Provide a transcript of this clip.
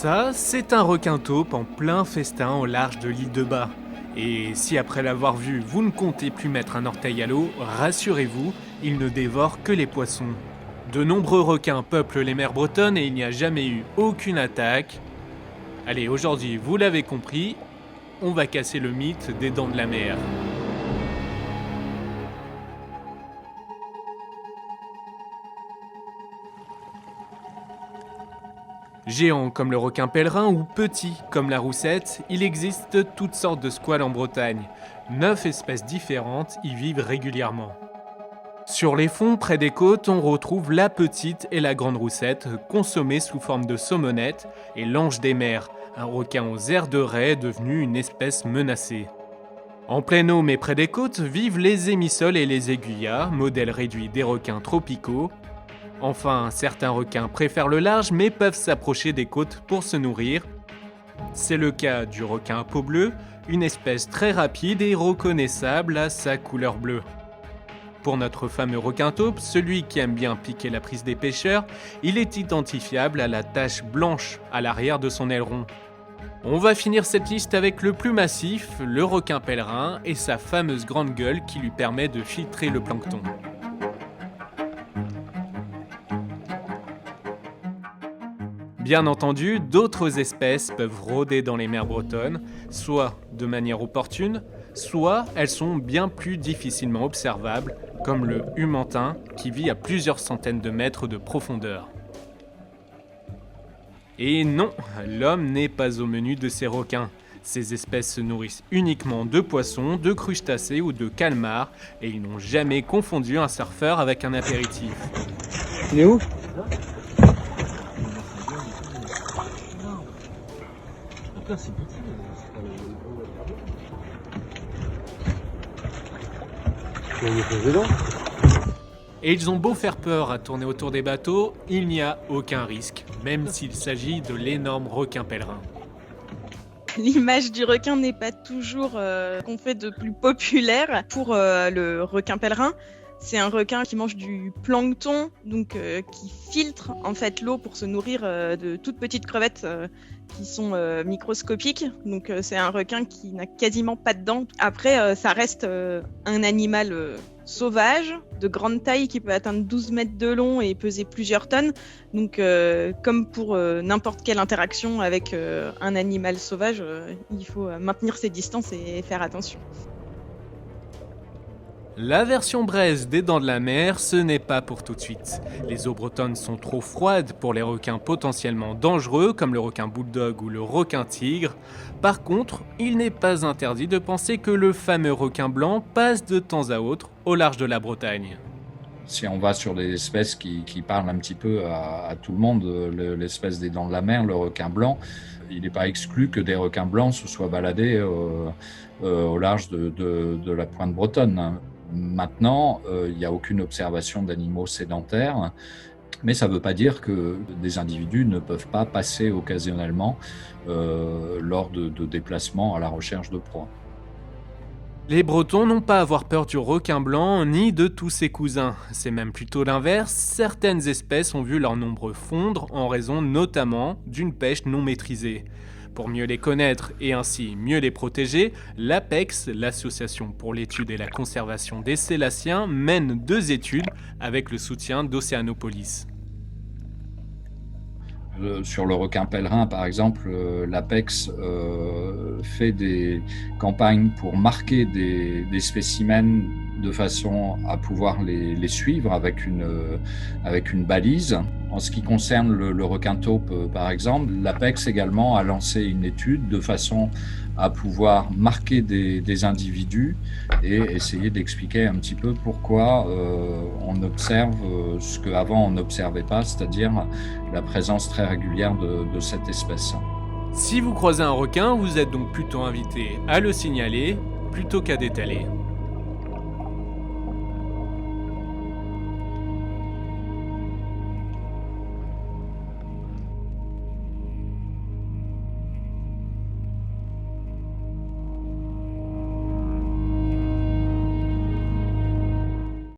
Ça, c'est un requin-taupe en plein festin au large de l'île de Bas. Et si après l'avoir vu, vous ne comptez plus mettre un orteil à l'eau, rassurez-vous, il ne dévore que les poissons. De nombreux requins peuplent les mers bretonnes et il n'y a jamais eu aucune attaque. Allez, aujourd'hui, vous l'avez compris, on va casser le mythe des dents de la mer. Géant comme le requin pèlerin ou petit comme la roussette, il existe toutes sortes de squales en Bretagne. 9 espèces différentes y vivent régulièrement. Sur les fonds près des côtes, on retrouve la petite et la grande roussette, consommées sous forme de saumonette, et l'ange des mers, un requin aux airs de raie devenu une espèce menacée. En pleine eau mais près des côtes vivent les émissoles et les aiguillas, modèles réduits des requins tropicaux. Enfin, certains requins préfèrent le large mais peuvent s'approcher des côtes pour se nourrir. C'est le cas du requin à peau bleue, une espèce très rapide et reconnaissable à sa couleur bleue. Pour notre fameux requin-taupe, celui qui aime bien piquer la prise des pêcheurs, il est identifiable à la tache blanche à l'arrière de son aileron. On va finir cette liste avec le plus massif, le requin pèlerin et sa fameuse grande gueule qui lui permet de filtrer le plancton. Bien entendu, d'autres espèces peuvent rôder dans les mers bretonnes, soit de manière opportune, soit elles sont bien plus difficilement observables, comme le humantin qui vit à plusieurs centaines de mètres de profondeur. Et non, l'homme n'est pas au menu de ces requins. Ces espèces se nourrissent uniquement de poissons, de crustacés ou de calmars, et ils n'ont jamais confondu un surfeur avec un apéritif. Il est où ? C'est petit. Et ils ont beau faire peur à tourner autour des bateaux, il n'y a aucun risque, même s'il s'agit de l'énorme requin pèlerin. L'image du requin n'est pas toujours qu'on fait de plus populaire pour le requin pèlerin. C'est un requin qui mange du plancton, donc qui filtre en fait l'eau pour se nourrir de toutes petites crevettes qui sont microscopiques. Donc c'est un requin qui n'a quasiment pas de dents. Après, ça reste un animal sauvage, de grande taille, qui peut atteindre 12 mètres de long et peser plusieurs tonnes. Donc comme pour n'importe quelle interaction avec un animal sauvage, il faut maintenir ses distances et faire attention. La version braise des dents de la mer, ce n'est pas pour tout de suite. Les eaux bretonnes sont trop froides pour les requins potentiellement dangereux comme le requin bulldog ou le requin tigre. Par contre, il n'est pas interdit de penser que le fameux requin blanc passe de temps à autre au large de la Bretagne. Si on va sur les espèces qui parlent un petit peu à tout le monde, l'espèce des dents de la mer, le requin blanc, il n'est pas exclu que des requins blancs se soient baladés au large de la pointe bretonne. Maintenant, il n'y a aucune observation d'animaux sédentaires, mais ça ne veut pas dire que des individus ne peuvent pas passer occasionnellement lors de déplacements à la recherche de proies. Les Bretons n'ont pas à avoir peur du requin blanc ni de tous ses cousins. C'est même plutôt l'inverse, certaines espèces ont vu leur nombre fondre en raison notamment d'une pêche non maîtrisée. Pour mieux les connaître et ainsi mieux les protéger, l'APEX, l'Association pour l'étude et la conservation des célaciens, mène 2 études avec le soutien d'Océanopolis. Sur le requin pèlerin, par exemple, l'APEX fait des campagnes pour marquer des spécimens de façon à pouvoir les suivre avec une balise. En ce qui concerne le requin-taupe, par exemple, l'APEX également a lancé une étude de façon à pouvoir marquer des individus et essayer d'expliquer un petit peu pourquoi on observe ce qu'avant on n'observait pas, c'est-à-dire la présence très régulière de cette espèce. Si vous croisez un requin, vous êtes donc plutôt invité à le signaler plutôt qu'à d'étaler.